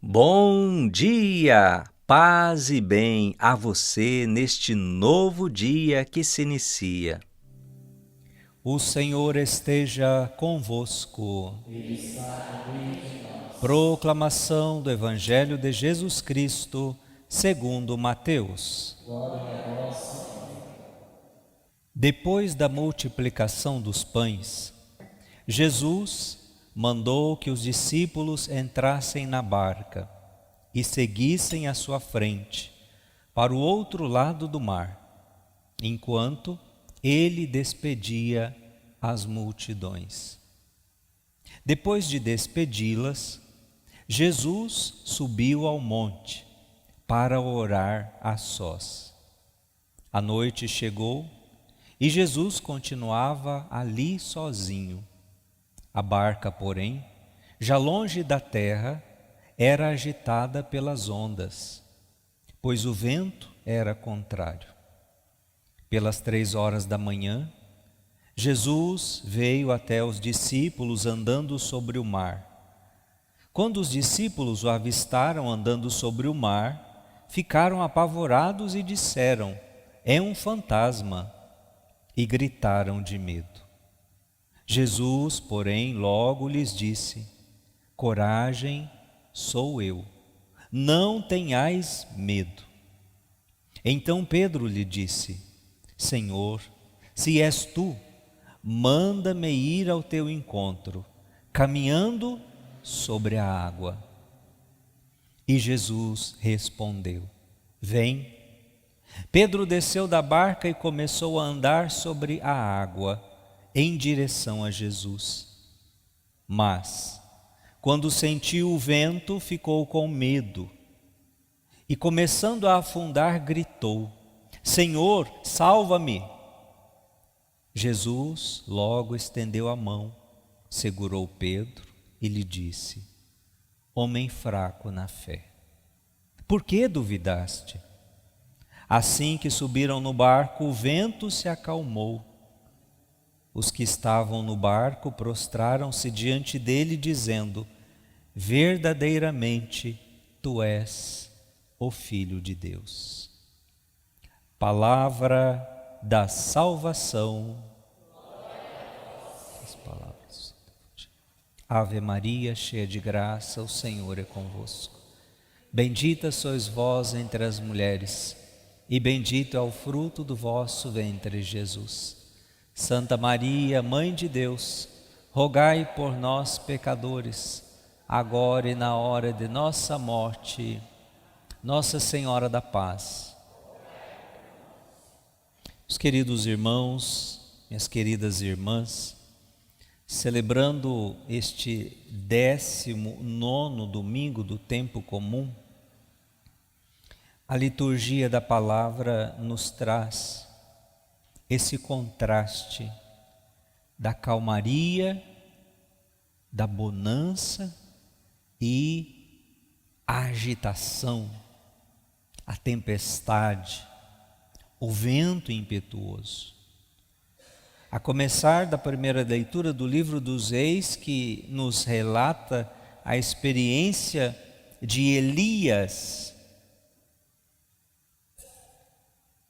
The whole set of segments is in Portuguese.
Bom dia, paz e bem a você neste novo dia que se inicia. O Senhor esteja convosco. Proclamação do Evangelho de Jesus Cristo, segundo Mateus. Depois da multiplicação dos pães, Jesus mandou que os discípulos entrassem na barca e seguissem à sua frente, para o outro lado do mar, enquanto ele despedia as multidões. Depois de despedi-las, Jesus subiu ao monte para orar a sós. A noite chegou e Jesus continuava ali sozinho. A barca, porém, já longe da terra, era agitada pelas ondas, pois o vento era contrário. Pelas 3 horas da manhã, Jesus veio até os discípulos andando sobre o mar. Quando os discípulos o avistaram andando sobre o mar, ficaram apavorados e disseram: "É um fantasma!" e gritaram de medo. Jesus, porém, logo lhes disse: "Coragem, sou eu, não tenhais medo." Então Pedro lhe disse: "Senhor, se és tu, manda-me ir ao teu encontro, caminhando sobre a água." E Jesus respondeu: "Vem." Pedro desceu da barca e começou a andar sobre a água, em direção a Jesus. Mas, quando sentiu o vento, ficou com medo e, começando a afundar, gritou: "Senhor, salva-me!" Jesus logo estendeu a mão, segurou Pedro e lhe disse: "Homem fraco na fé, por que duvidaste?" Assim que subiram no barco, o vento se acalmou. Os que estavam no barco prostraram-se diante dele, dizendo: "Verdadeiramente, tu és o Filho de Deus." Palavra da salvação. As palavras. Ave Maria, cheia de graça, o Senhor é convosco. Bendita sois vós entre as mulheres, e bendito é o fruto do vosso ventre, Jesus. Santa Maria, Mãe de Deus, rogai por nós, pecadores, agora e na hora de nossa morte. Nossa Senhora da Paz. Meus queridos irmãos, minhas queridas irmãs, celebrando este 19º domingo do tempo comum, a liturgia da palavra nos traz esse contraste da calmaria, da bonança e a agitação, a tempestade, o vento impetuoso. A começar da primeira leitura do livro dos Reis, que nos relata a experiência de Elias,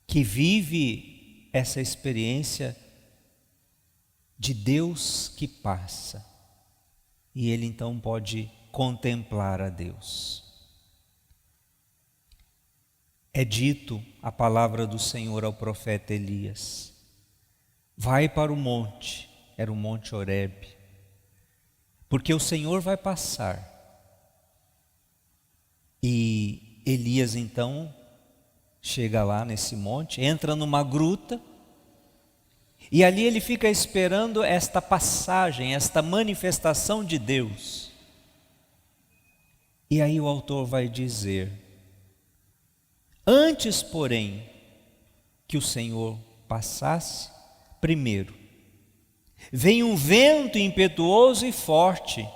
que vive essa experiência de Deus que passa, e ele então pode contemplar a Deus. É dito a palavra do Senhor ao profeta Elias: vai para o monte, era o monte Horebe, porque o Senhor vai passar. E Elias então chega lá nesse monte, entra numa gruta, e ali ele fica esperando esta passagem, esta manifestação de Deus. E aí o autor vai dizer: antes, porém, que o Senhor passasse, primeiro, vem um vento impetuoso e forte,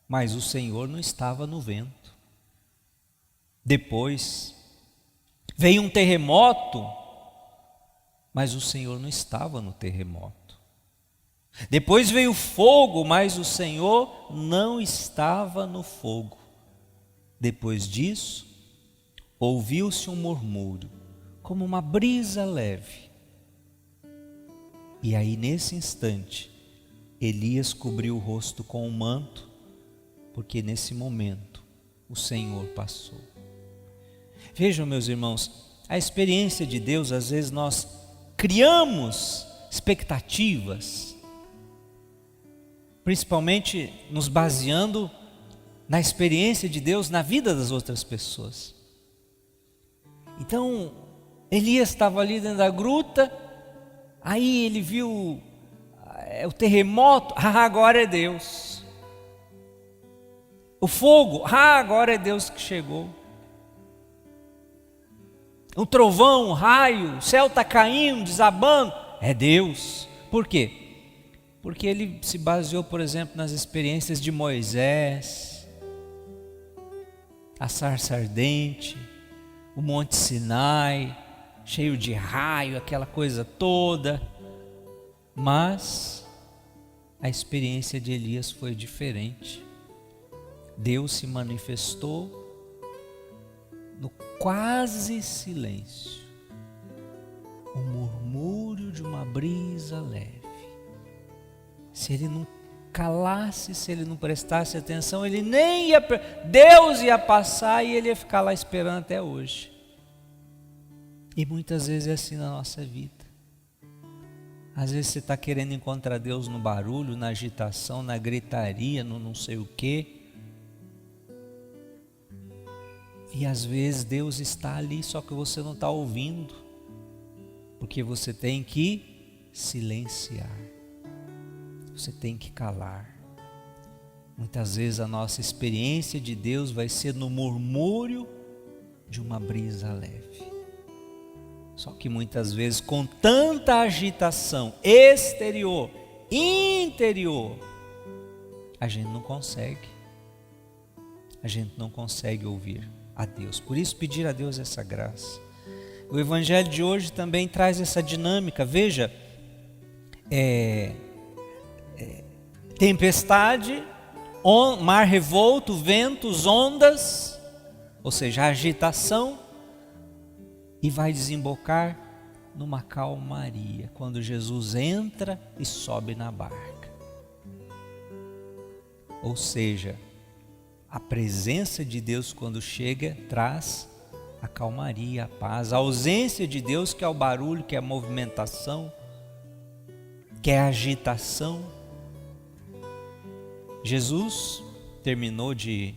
mas o Senhor não estava no vento. Depois, veio um terremoto, mas o Senhor não estava no terremoto. Depois veio fogo, mas o Senhor não estava no fogo. Depois disso, ouviu-se um murmúrio, como uma brisa leve. E aí, nesse instante, Elias cobriu o rosto com um manto, porque nesse momento o Senhor passou. Vejam, meus irmãos, a experiência de Deus, às vezes nós criamos expectativas, principalmente nos baseando na experiência de Deus na vida das outras pessoas. Então, Elias estava ali dentro da gruta, aí ele viu o terremoto, agora é Deus. O fogo, agora é Deus que chegou. Um trovão, um raio, o céu está caindo, desabando, é Deus. Por quê? Porque ele se baseou, por exemplo, nas experiências de Moisés, a sarça ardente, o Monte Sinai, cheio de raio, aquela coisa toda. Mas a experiência de Elias foi diferente. Deus se manifestou no quase silêncio, o murmúrio de uma brisa leve. Se ele não calasse, se ele não prestasse atenção, ele nem ia, Deus ia passar e ele ia ficar lá esperando até hoje. E muitas vezes é assim na nossa vida. Às vezes você está querendo encontrar Deus no barulho, na agitação, na gritaria, no não sei o quê. E às vezes Deus está ali, só que você não está ouvindo, porque você tem que silenciar, você tem que calar. Muitas vezes a nossa experiência de Deus vai ser no murmúrio de uma brisa leve. Só que muitas vezes com tanta agitação exterior, interior, a gente não consegue ouvir a Deus. Por isso pedir a Deus essa graça. O evangelho de hoje também traz essa dinâmica. Veja, tempestade, mar revolto, ventos, ondas, ou seja, agitação, e vai desembocar numa calmaria, quando Jesus entra e sobe na barca. Ou seja, a presença de Deus quando chega traz a calmaria, a paz. A ausência de Deus, que é o barulho, que é a movimentação, que é a agitação. Jesus terminou de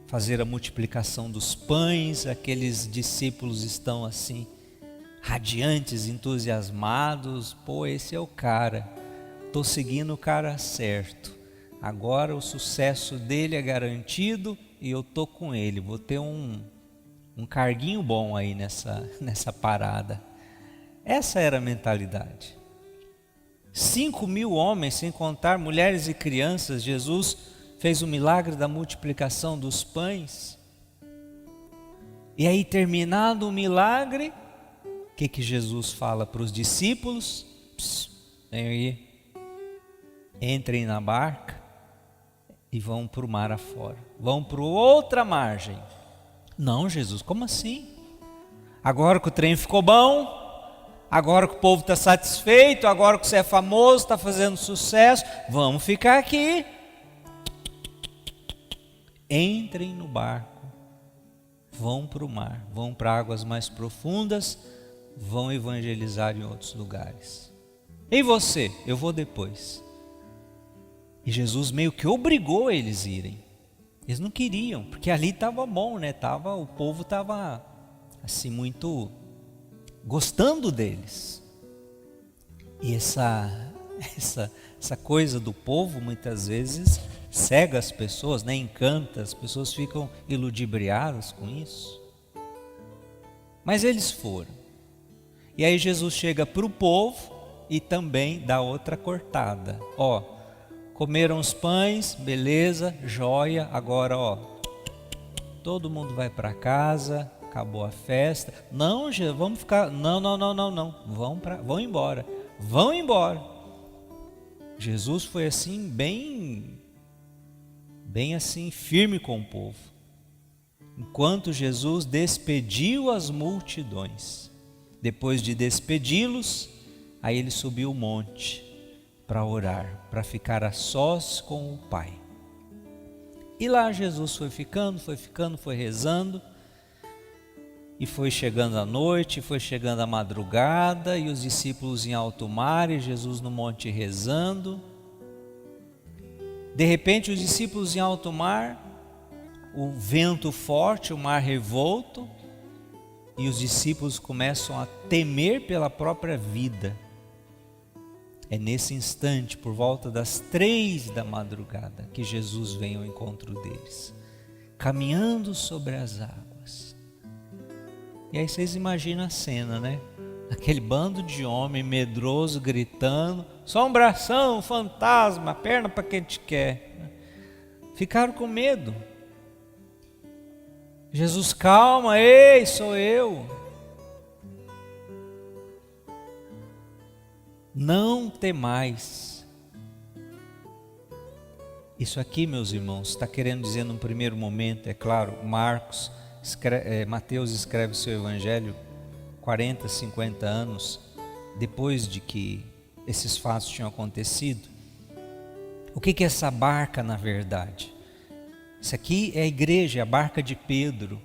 fazer a multiplicação dos pães, aqueles discípulos estão assim, radiantes, entusiasmados. Pô, esse é o cara, estou seguindo o cara certo. Agora o sucesso dele é garantido e eu estou com ele. Vou ter um carguinho bom aí nessa parada. Essa era a mentalidade. 5.000 homens, sem contar mulheres e crianças. Jesus fez o milagre da multiplicação dos pães. E aí, terminado o milagre, o que Jesus fala para os discípulos? Vem aí, entrem na barca e vão para o mar afora, vão para outra margem. Não, Jesus, como assim? Agora que o trem ficou bom, agora que o povo está satisfeito, agora que você é famoso, está fazendo sucesso, vamos ficar aqui. Entrem no barco, vão para o mar, vão para águas mais profundas, vão evangelizar em outros lugares. E você? Eu vou depois. E Jesus meio que obrigou eles a irem. Eles não queriam, porque ali estava bom, né? O povo estava assim muito gostando deles. E essa coisa do povo muitas vezes cega as pessoas, né? Encanta, as pessoas ficam iludibriadas com isso. Mas eles foram. E aí Jesus chega para o povo e também dá outra cortada. Comeram os pães, beleza, joia, agora todo mundo vai para casa, acabou a festa. Não, vamos ficar, não, vão embora. Jesus foi assim, bem assim, firme com o povo. enquanto Jesus despediu as multidões. Depois de despedi-los, aí ele subiu o monte para orar, para ficar a sós com o Pai. E lá Jesus foi ficando, foi rezando, e foi chegando a noite, foi chegando a madrugada, e os discípulos em alto mar, e Jesus no monte rezando. De repente os discípulos em alto mar, o vento forte, o mar revolto, e os discípulos começam a temer pela própria vida. É nesse instante, por volta das 3 da madrugada, que Jesus vem ao encontro deles, caminhando sobre as águas. E aí vocês imaginam a cena, né? Aquele bando de homem medroso gritando: assombração, fantasma, perna para quem te quer. Ficaram com medo. Jesus, calma, ei, sou eu. Não temais. Isso aqui, meus irmãos, está querendo dizer num primeiro momento, é claro, Mateus escreve seu evangelho 40, 50 anos depois de que esses fatos tinham acontecido. O que é essa barca na verdade? Isso aqui é a igreja, a barca de Pedro,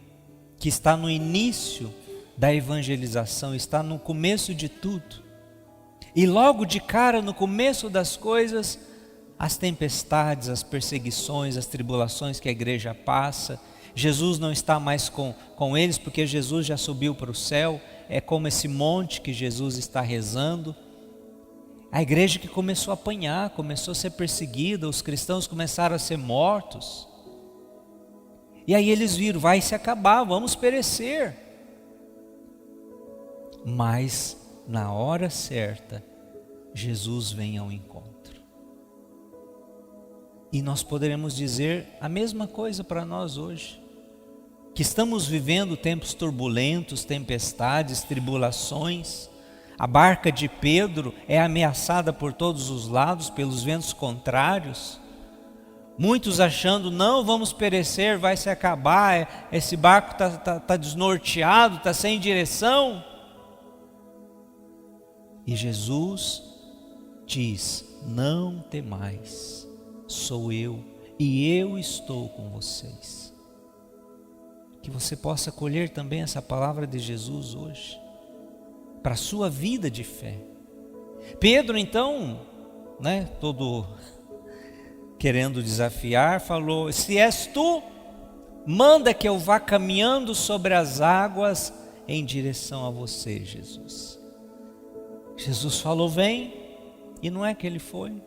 que está no início da evangelização, está no começo de tudo. E logo de cara, no começo das coisas, as tempestades, as perseguições, as tribulações que a igreja passa. Jesus não está mais com eles, porque Jesus já subiu para o céu. É como esse monte que Jesus está rezando. A igreja que começou a apanhar, começou a ser perseguida, os cristãos começaram a ser mortos. E aí eles viram, vai se acabar, vamos perecer. Mas na hora certa, Jesus vem ao encontro. E nós poderemos dizer a mesma coisa para nós hoje. Que estamos vivendo tempos turbulentos, tempestades, tribulações. A barca de Pedro é ameaçada por todos os lados, pelos ventos contrários. Muitos achando, não, vamos perecer, vai se acabar, esse barco está desnorteado, está sem direção. E Jesus diz, não temais, sou eu, e eu estou com vocês. Que você possa colher também essa palavra de Jesus hoje, para a sua vida de fé. Pedro então, todo querendo desafiar, falou, se és tu, manda que eu vá caminhando sobre as águas em direção a você, Jesus. Jesus falou, vem, e não é que ele foi.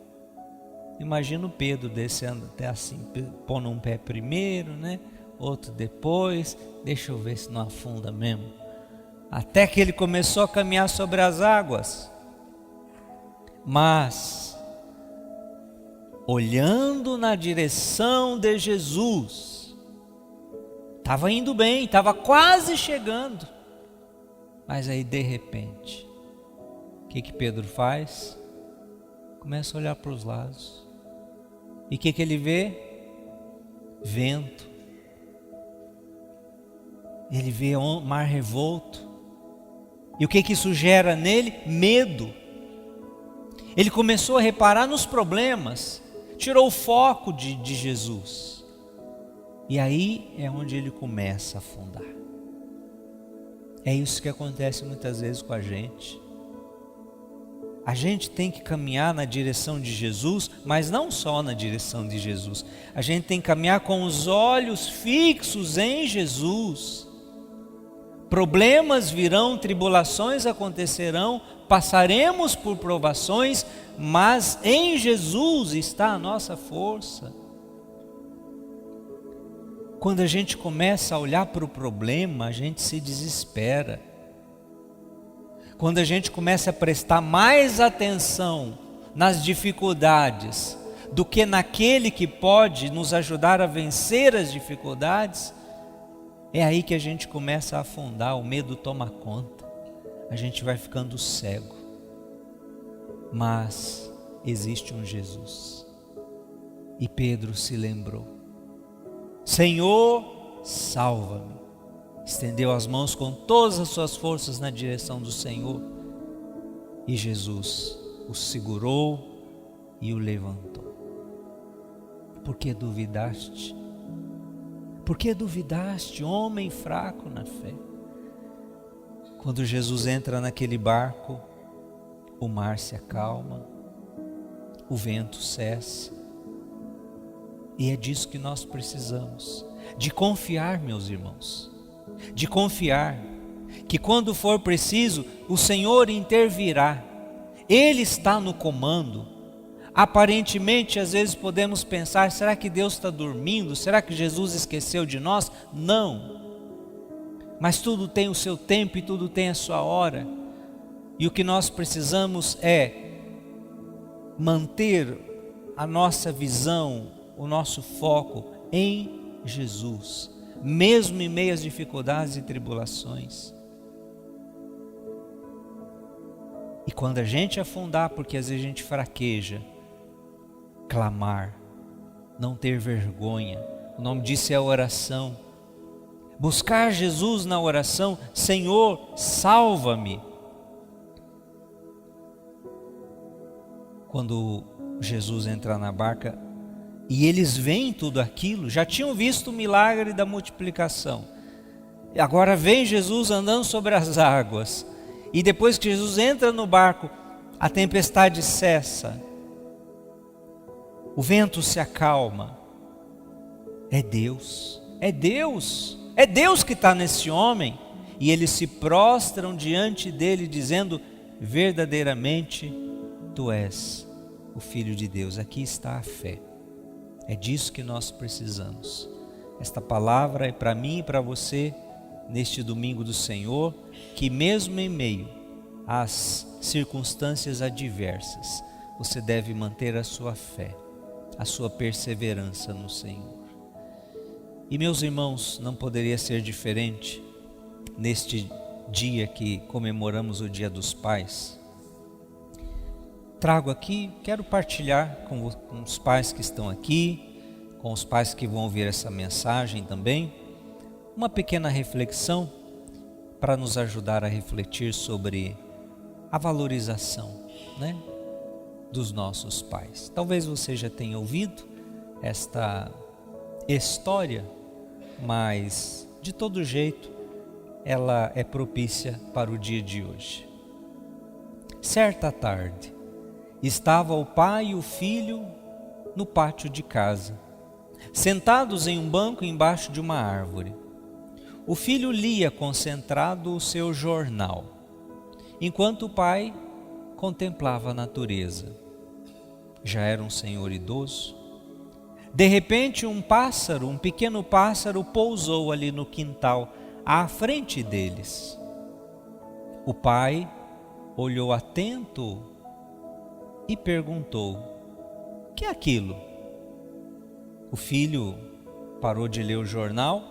Imagina o Pedro descendo até assim, pondo um pé primeiro, outro depois, deixa eu ver se não afunda mesmo. Até que ele começou a caminhar sobre as águas. Mas, olhando na direção de Jesus, estava indo bem, estava quase chegando. Mas aí de repente, o que Pedro faz? Começa a olhar para os lados. E o que ele vê? Vento. Ele vê o mar revolto. E o que isso gera nele? Medo. Ele começou a reparar nos problemas. Tirou o foco de Jesus. E aí é onde ele começa a afundar. É isso que acontece muitas vezes com a gente. A gente tem que caminhar na direção de Jesus, mas não só na direção de Jesus. A gente tem que caminhar com os olhos fixos em Jesus. Problemas virão, tribulações acontecerão, passaremos por provações, mas em Jesus está a nossa força. Quando a gente começa a olhar para o problema, a gente se desespera. Quando a gente começa a prestar mais atenção nas dificuldades do que naquele que pode nos ajudar a vencer as dificuldades, é aí que a gente começa a afundar, o medo toma conta, a gente vai ficando cego. Mas existe um Jesus. E Pedro se lembrou: Senhor, salva-me. Estendeu as mãos com todas as suas forças na direção do Senhor. E Jesus o segurou e o levantou. Por que duvidaste? Por que duvidaste, homem fraco na fé? Quando Jesus entra naquele barco, o mar se acalma, o vento cessa. E é disso que nós precisamos, de confiar, meus irmãos, de confiar que quando for preciso, o Senhor intervirá. Ele está no comando. Aparentemente, às vezes podemos pensar, será que Deus está dormindo? Será que Jesus esqueceu de nós? Não. Mas tudo tem o seu tempo e tudo tem a sua hora. E o que nós precisamos é manter a nossa visão, o nosso foco em Jesus, mesmo em meio às dificuldades e tribulações. E quando a gente afundar, porque às vezes a gente fraqueja, clamar, não ter vergonha. O nome disso é oração. Buscar Jesus na oração. Senhor, salva-me. Quando Jesus entra na barca e eles veem tudo aquilo, já tinham visto o milagre da multiplicação. E agora vem Jesus andando sobre as águas. E depois que Jesus entra no barco, a tempestade cessa. O vento se acalma. É Deus, é Deus, é Deus que está nesse homem. E eles se prostram diante dele, dizendo: verdadeiramente, tu és o Filho de Deus. Aqui está a fé. É disso que nós precisamos. Esta palavra é para mim e para você, neste domingo do Senhor, que mesmo em meio às circunstâncias adversas, você deve manter a sua fé, a sua perseverança no Senhor. E meus irmãos, não poderia ser diferente neste dia que comemoramos o Dia dos Pais. Trago aqui, quero partilhar com os pais que estão aqui, com os pais que vão ouvir essa mensagem também, uma pequena reflexão para nos ajudar a refletir sobre a valorização, dos nossos pais. Talvez você já tenha ouvido esta história, mas de todo jeito ela é propícia para o dia de hoje. Certa tarde, estava o pai e o filho no pátio de casa, sentados em um banco embaixo de uma árvore. O filho lia concentrado o seu jornal, enquanto o pai contemplava a natureza. Já era um senhor idoso. De repente um pequeno pássaro pousou ali no quintal, à frente deles. O pai olhou atento e perguntou: "O que é aquilo?" O filho parou de ler o jornal,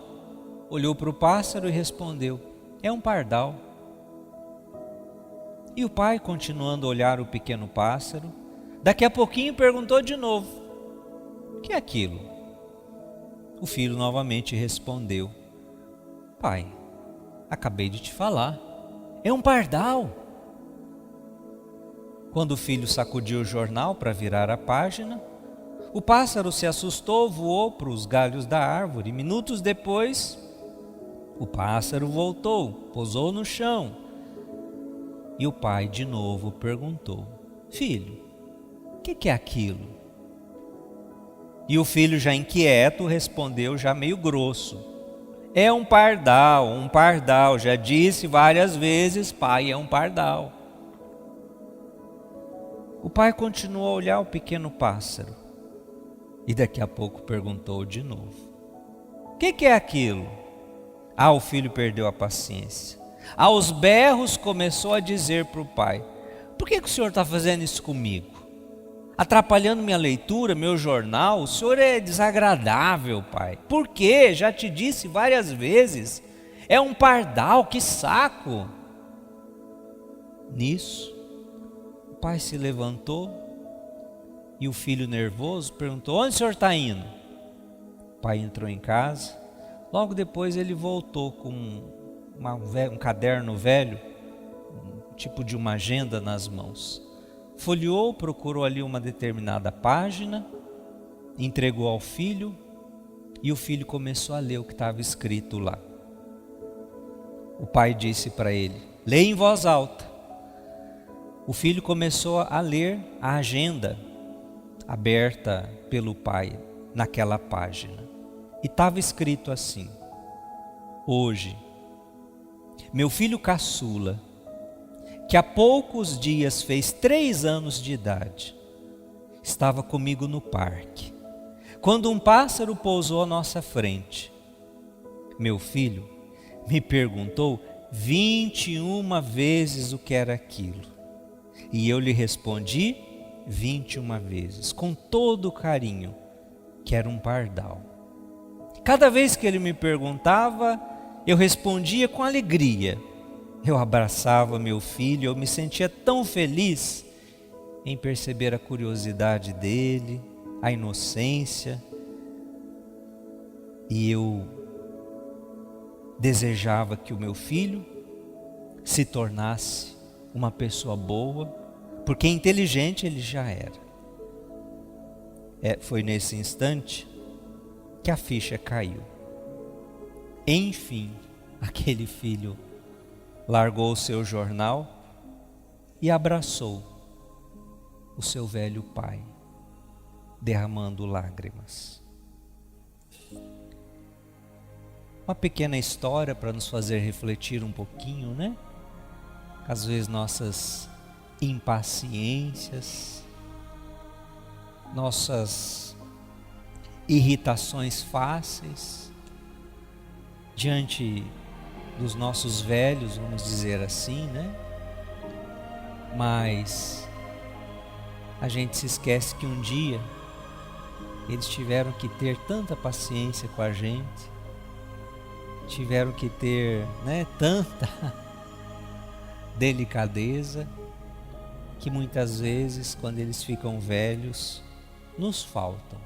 olhou para o pássaro e respondeu: "É um pardal." E o pai, continuando a olhar o pequeno pássaro, daqui a pouquinho perguntou de novo: "O que é aquilo?" O filho novamente respondeu: "Pai, acabei de te falar, é um pardal." Quando o filho sacudiu o jornal para virar a página, o pássaro se assustou, voou para os galhos da árvore. Minutos depois, o pássaro voltou, pousou no chão. E o pai de novo perguntou: "Filho, o que é aquilo?" E o filho, já inquieto, respondeu, já meio grosso: "É um pardal, já disse várias vezes, pai, é um pardal." O pai continuou a olhar o pequeno pássaro e daqui a pouco perguntou de novo: "O que é aquilo?" O filho perdeu a paciência. Aos berros começou a dizer para o pai: "Por que o senhor está fazendo isso comigo? Atrapalhando minha leitura, meu jornal? O senhor é desagradável, pai. Por quê? Já te disse várias vezes. É um pardal, que saco." Nisso, o pai se levantou e o filho, nervoso, perguntou: "Onde o senhor está indo?" O pai entrou em casa, Logo depois ele voltou com um caderno velho, um tipo de uma agenda nas mãos. Folheou, procurou ali uma determinada página, entregou ao filho e o filho começou a ler o que estava escrito lá. O pai disse para ele: leia em voz alta. O filho começou a ler a agenda aberta pelo pai naquela página. E estava escrito assim: hoje, meu filho caçula, que há poucos dias fez 3 anos de idade, estava comigo no parque, quando um pássaro pousou à nossa frente. Meu filho me perguntou 21 vezes o que era aquilo, e eu lhe respondi 21 vezes, com todo o carinho, que era um pardal. Cada vez que ele me perguntava, eu respondia com alegria. Eu abraçava meu filho, eu me sentia tão feliz em perceber a curiosidade dele, a inocência, e eu desejava que o meu filho se tornasse uma pessoa boa, porque inteligente ele já era. Foi nesse instante que a ficha caiu. Enfim, aquele filho largou o seu jornal e abraçou o seu velho pai, derramando lágrimas. Uma pequena história para nos fazer refletir um pouquinho, né? Às vezes nossas impaciências, nossas irritações fáceis diante dos nossos velhos, vamos dizer assim, né? Mas a gente se esquece que um dia eles tiveram que ter tanta paciência com a gente, tiveram que ter, né, tanta delicadeza, que muitas vezes, quando eles ficam velhos, nos faltam.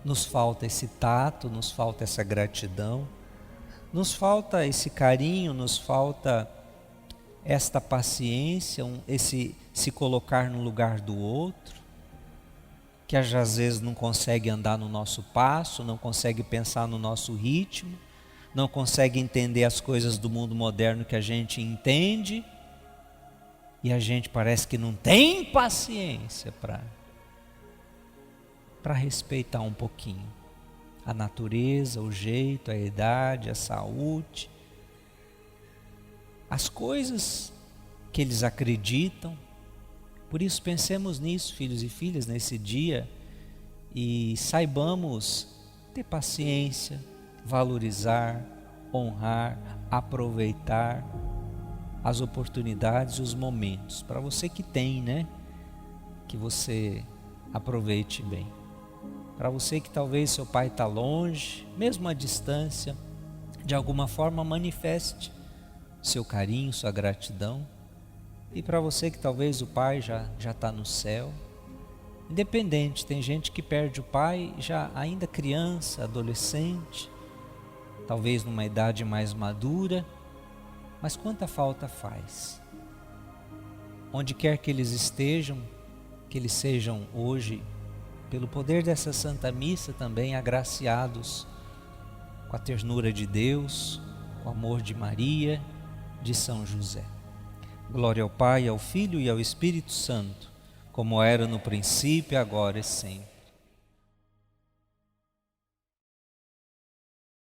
Nos falta esse tato, nos falta essa gratidão, nos falta esse carinho, nos falta esta paciência, esse se colocar no lugar do outro, que às vezes não consegue andar no nosso passo, não consegue pensar no nosso ritmo, não consegue entender as coisas do mundo moderno que a gente entende, e a gente parece que não tem paciência para respeitar um pouquinho a natureza, o jeito, a idade, a saúde, as coisas que eles acreditam. Por isso pensemos nisso, filhos e filhas, nesse dia, e saibamos ter paciência, valorizar, honrar, aproveitar as oportunidades e os momentos. Para você que tem, né? Que você aproveite bem. Para você que talvez seu pai está longe, mesmo à distância, de alguma forma manifeste seu carinho, sua gratidão. E para você que talvez o pai já está no céu, independente, tem gente que perde o pai já ainda criança, adolescente, talvez numa idade mais madura, mas quanta falta faz. Onde quer que eles estejam, que eles sejam hoje, pelo poder dessa Santa Missa também agraciados com a ternura de Deus, com o amor de Maria, de São José. Glória ao Pai, ao Filho e ao Espírito Santo, como era no princípio, agora e sempre.